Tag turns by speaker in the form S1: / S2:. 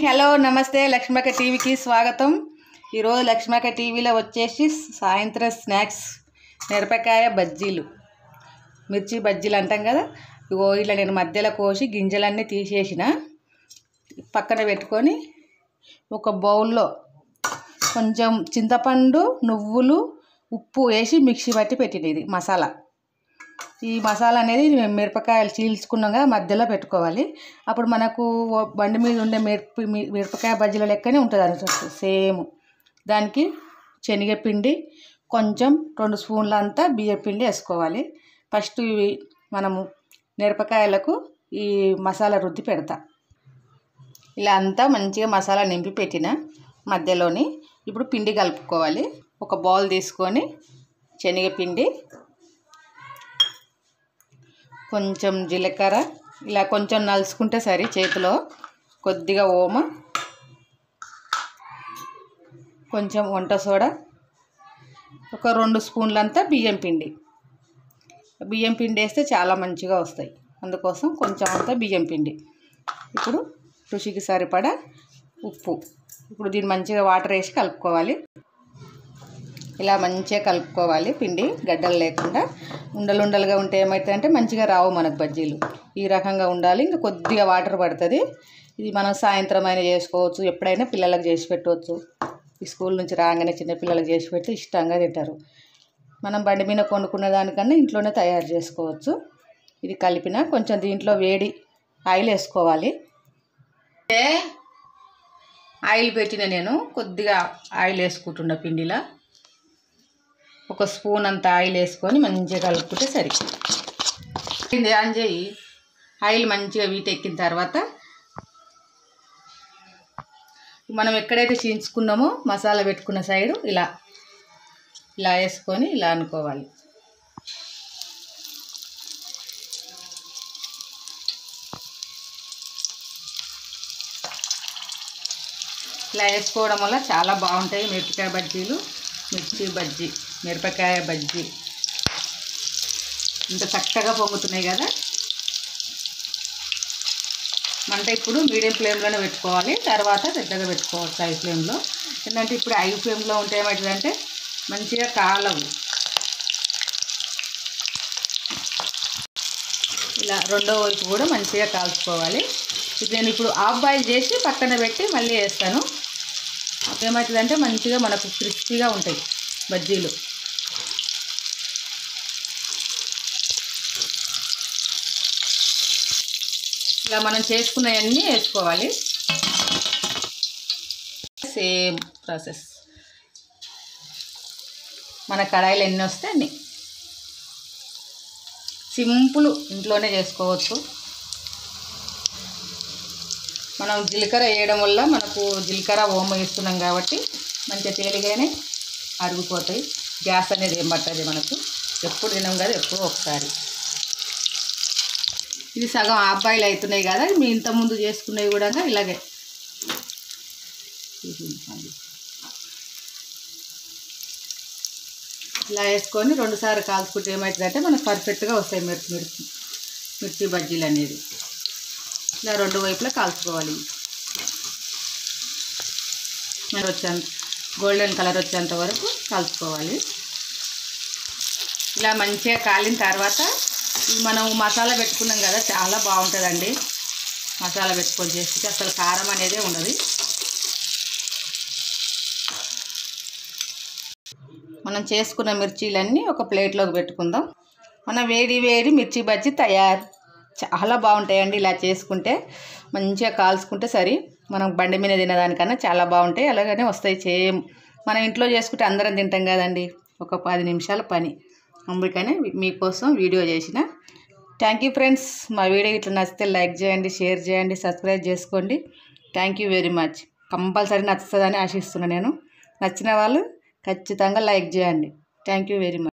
S1: Hello నమస్తే లక్ష్మక్క టీవీకి స్వాగతం. ఈరోజు లక్ష్మక్క టీవీలో వచ్చేసి సాయంత్రం స్నాక్స్ మిరపకాయ బజ్జీలు, మిర్చి బజ్జీలు అంటాం కదా. ఇగో ఇట్లా నేను మధ్యలో కోసి గింజలన్నీ తీసేసిన పక్కన పెట్టుకొని ఒక బౌల్లో కొంచెం చింతపండు, నువ్వులు, ఉప్పు వేసి మిక్సీ పట్టి పెట్టినది మసాలా. ఈ మసాలా అనేది మిరపకాయలు చీల్చుకున్నాం కదా మధ్యలో పెట్టుకోవాలి. అప్పుడు మనకు బండి మీద ఉండే మిరపకాయ బజ్జీల లెక్కనే ఉంటుంది అన్నట్టు సేమ్. దానికి శనగపిండి, కొంచెం 2 స్పూన్ల అంతా బియ్యపిండి వేసుకోవాలి. ఫస్ట్ ఇవి మనము మిరపకాయలకు ఈ మసాలా రుద్ది పెడతా. ఇలా అంతా మంచిగా మసాలా నింపి పెట్టిన మధ్యలోని ఇప్పుడు పిండి కలుపుకోవాలి. ఒక బౌల్ తీసుకొని శనగపిండి, కొంచెం జీలకర్ర, ఇలా కొంచెం నలుసుకుంటే సరి, చేతిలో కొద్దిగా ఓమ, కొంచెం వంట సోడా, ఒక 2 స్పూన్లంతా బియ్యం పిండి. బియ్యం పిండి వేస్తే చాలా మంచిగా వస్తాయి, అందుకోసం కొంచెం అంతా బియ్యం పిండి. ఇప్పుడు రుచికి సరిపడా ఉప్పు. ఇప్పుడు దీన్ని మంచిగా వాటర్ వేసి కలుపుకోవాలి. ఇలా మంచిగా కలుపుకోవాలి, పిండి గడ్డలు లేకుండా. ఉండలుండలుగా ఉంటే ఏమవుతుందంటే మంచిగా రావు మనకు బజ్జీలు. ఈ రకంగా ఉండాలి. ఇంకా కొద్దిగా వాటర్ పడుతుంది. ఇది మనం సాయంత్రం అయినా చేసుకోవచ్చు, ఎప్పుడైనా పిల్లలకు చేసి పెట్టవచ్చు. ఈ స్కూల్ నుంచి రాగానే చిన్నపిల్లలకు చేసి పెట్టి ఇష్టంగా తింటారు. మనం బండి మీద కొనుక్కునే దానికన్నా ఇంట్లోనే తయారు చేసుకోవచ్చు. ఇది కలిపిన కొంచెం దీంట్లో వేడి ఆయిల్ వేసుకోవాలి. ఆయిల్ పెట్టిన నేను కొద్దిగా ఆయిల్ వేసుకుంటున్న పిండిలా. ఒక స్పూన్ అంత ఆయిల్ వేసుకొని మంచిగా కలుపుకుంటే సరి. ఆన్ చేయి. ఆయిల్ మంచిగా వీటెక్కిన తర్వాత మనం ఎక్కడైతే చీల్చుకున్నామో మసాలా పెట్టుకున్న సైడు ఇలా ఇలా వేసుకొని ఇలా అనుకోవాలి. ఇలా వేసుకోవడం వల్ల చాలా బాగుంటాయి మిరపకాయ బజ్జీలు, మిర్చి బజ్జీ, మిరపకాయ బజ్జీ. ఇంత చక్కగా పొంగుతున్నాయి కదా. మంట ఇప్పుడు మీడియం ఫ్లేమ్లోనే పెట్టుకోవాలి, తర్వాత పెద్దగా పెట్టుకోవాలి హై ఫ్లేమ్లో. ఎందుకంటే ఇప్పుడు హై ఫ్లేమ్లో ఉంటే ఏమవుతుందంటే మంచిగా కాలవు. ఇలా రెండో వైపు కూడా మంచిగా కాల్చుకోవాలి. ఇది నేను ఇప్పుడు హాఫ్ బాయిల్ చేసి పక్కన పెట్టి మళ్ళీ వేస్తాను. ఏమవుతుందంటే మంచిగా మనకు క్రిస్పీగా ఉంటాయి బజ్జీలు. ఇలా మనం చేసుకున్నవన్నీ వేసుకోవాలి. Same process. మన కడాయిలు ఎన్ని వస్తే అన్ని. సింపుల్, ఇంట్లోనే చేసుకోవచ్చు. మనం జీలకర్ర వేయడం వల్ల మనకు జీలకర్ర ఓమ వేస్తున్నాం కాబట్టి మంచిగా తేలిగానే అరిగిపోతాయి. గ్యాస్ అనేది ఏం పట్టదు మనకు. ఎప్పుడు తినాం కదా, ఎప్పుడో ఒకసారి. ఇది సగం హాఫ్ బాయిల్ అవుతున్నాయి కదా. మీ ఇంతకుముందు చేసుకునేవి కూడా ఇలాగే ఇలా వేసుకొని 2 సార్లు కాల్చుకుంటే ఏమవుతుందంటే మనకు పర్ఫెక్ట్గా వస్తాయి మిర్చి బజ్జీలు అనేది. ఇలా 2 వైపులా కాల్చుకోవాలి. గోల్డెన్ కలర్ వచ్చేంత వరకు కాల్చుకోవాలి. ఇలా మంచిగా కాలిన తర్వాత మనం మసాలా పెట్టుకున్నాం కదా, చాలా బాగుంటుందండి. మసాలా పెట్టుకొని చేస్తే అసలు కారం అనేదే ఉండదు. మనం చేసుకున్న మిర్చీలన్నీ ఒక ప్లేట్లోకి పెట్టుకుందాం. మన వేడి వేడి మిర్చి బజ్జీ తయారు. చాలా బాగుంటాయండి. ఇలా చేసుకుంటే మంచిగా కాల్చుకుంటే సరి. మనం బండి మీద తినదానికన్నా చాలా బాగుంటాయి. అలాగనే వస్తాయి సేమ్. మనం ఇంట్లో చేసుకుంటే అందరం తింటాం కదండి. ఒక 10 నిమిషాల పని. అందుకనే మీకోసం వీడియో చేసిన. Thank you friends. మా వీడియో ఇట్లా నచ్చితే లైక్ చేయండి, షేర్ చేయండి, సబ్స్క్రైబ్ చేసుకోండి. Thank you very much. Compulsory నచ్చుతుందని ఆశిస్తున్నాను నేను. నచ్చిన వాళ్ళు ఖచ్చితంగా లైక్ చేయండి. Thank you very much.